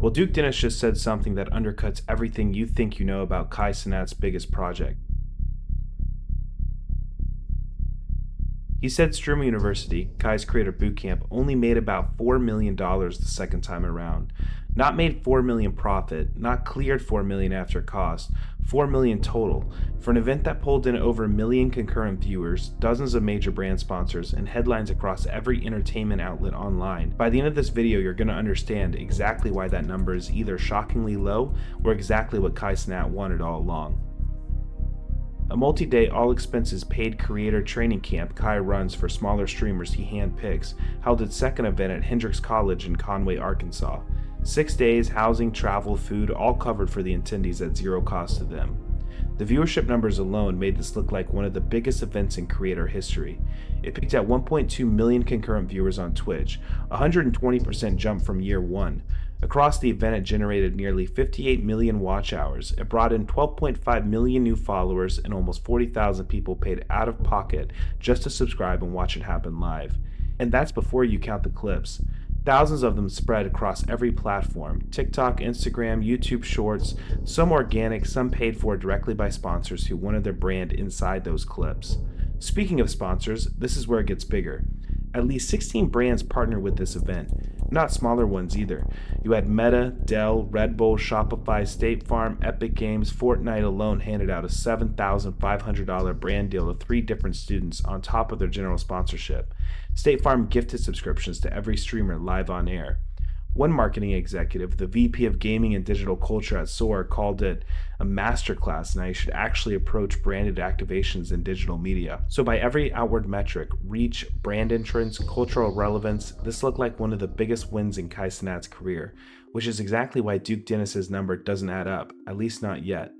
Well, Duke Dennis just said something that undercuts everything you think you know about Kai Cenat's biggest project. He said Streamer University, Kai's creator bootcamp, only made about $4 million the second time around. Not made $4 million profit, not cleared $4 million after cost, $4 million total. For an event that pulled in over 1 million concurrent viewers, dozens of major brand sponsors, and headlines across every entertainment outlet online. By the end of this video, you're going to understand exactly why that number is either shockingly low or exactly what Kai Cenat wanted all along. A multi-day, all-expenses-paid creator training camp Kai runs for smaller streamers he handpicks held its second event at Hendrix College in Conway, Arkansas. 6 days, housing, travel, food, all covered for the attendees at zero cost to them. The viewership numbers alone made this look like one of the biggest events in creator history. It peaked at 1.2 million concurrent viewers on Twitch, a 120% jump from year one. Across the event, it generated nearly 58 million watch hours. It brought in 12.5 million new followers, and almost 40,000 people paid out of pocket just to subscribe and watch it happen live. And that's before you count the clips. Thousands of them spread across every platform: TikTok, Instagram, YouTube Shorts, some organic, some paid for directly by sponsors who wanted their brand inside those clips. Speaking of sponsors, this is where it gets bigger. At least 16 brands partnered with this event, not smaller ones either. You had Meta, Dell, Red Bull, Shopify, State Farm, Epic Games. Fortnite alone handed out a $7,500 brand deal to 3 different students on top of their general sponsorship. State Farm gifted subscriptions to every streamer live on air. One marketing executive, the VP of Gaming and Digital Culture at SOAR, called it a masterclass, and I should actually approach branded activations in digital media. So by every outward metric, reach, brand entrance, cultural relevance, this looked like one of the biggest wins in Kai Cenat's career, which is exactly why Duke Dennis's number doesn't add up, at least not yet.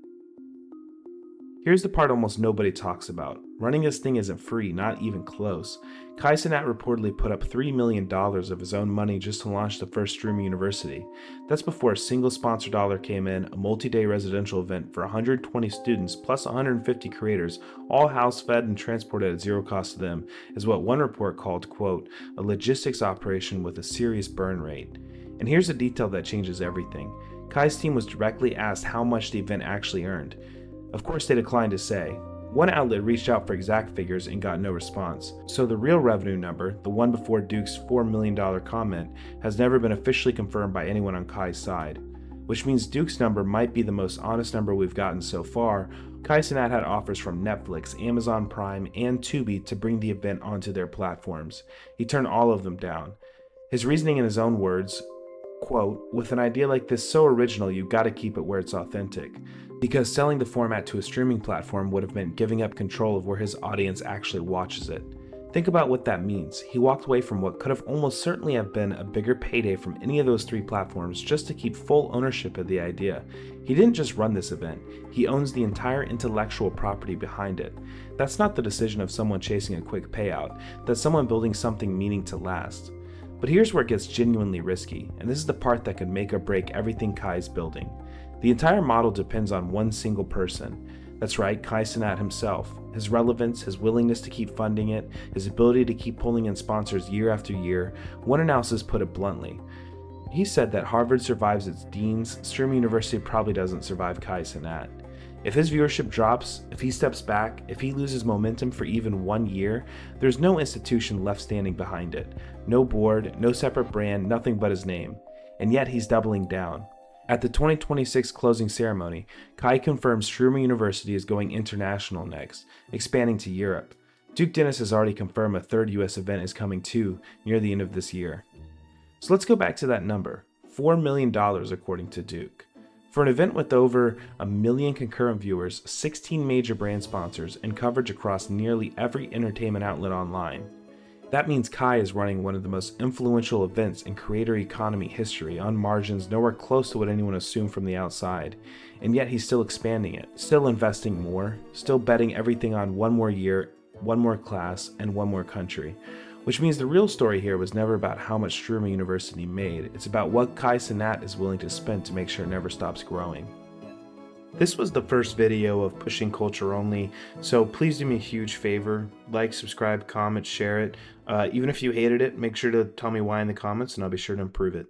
Here's the part almost nobody talks about. Running this thing isn't free, not even close. Kai Cenat reportedly put up $3 million of his own money just to launch the first Streamer University. That's before a single sponsor dollar came in. A multi-day residential event for 120 students plus 150 creators, all house-fed and transported at zero cost to them, is what one report called, quote, a logistics operation with a serious burn rate. And here's a detail that changes everything. Kai's team was directly asked how much the event actually earned. Of course, they declined to say. One outlet reached out for exact figures and got no response. So the real revenue number, the one before Duke's $4 million comment, has never been officially confirmed by anyone on Kai's side. Which means Duke's number might be the most honest number we've gotten so far. Kai Cenat had offers from Netflix, Amazon Prime, and Tubi to bring the event onto their platforms. He turned all of them down. His reasoning in his own words, quote, with an idea like this so original, you gotta keep it where it's authentic. Because selling the format to a streaming platform would have meant giving up control of where his audience actually watches it. Think about what that means. He walked away from what could have almost certainly have been a bigger payday from any of those 3 platforms just to keep full ownership of the idea. He didn't just run this event, he owns the entire intellectual property behind it. That's not the decision of someone chasing a quick payout, that's someone building something meaning to last. But here's where it gets genuinely risky, and this is the part that could make or break everything Kai's building. The entire model depends on one single person. That's right, Kai Cenat himself. His relevance, his willingness to keep funding it, his ability to keep pulling in sponsors year after year. One analysis put it bluntly. He said that Harvard survives its deans, Streamer University probably doesn't survive Kai Cenat. If his viewership drops, if he steps back, if he loses momentum for even 1 year, there's no institution left standing behind it. No board, no separate brand, nothing but his name. And yet he's doubling down. At the 2026 closing ceremony, Kai confirmed Streamer University is going international next, expanding to Europe. Duke Dennis has already confirmed a 3rd US event is coming too, near the end of this year. So let's go back to that number, $4 million according to Duke. For an event with over 1 million concurrent viewers, 16 major brand sponsors, and coverage across nearly every entertainment outlet online. That means Kai is running one of the most influential events in creator economy history on margins nowhere close to what anyone assumed from the outside. And yet he's still expanding it, still investing more, still betting everything on 1 more year, 1 more class, and 1 more country. Which means the real story here was never about how much Streamer University made, it's about what Kai Cenat is willing to spend to make sure it never stops growing. This was the first video of Pushing Culture Only, so please do me a huge favor, like, subscribe, comment, share it. Even if you hated it, make sure to tell me why in the comments and I'll be sure to improve it.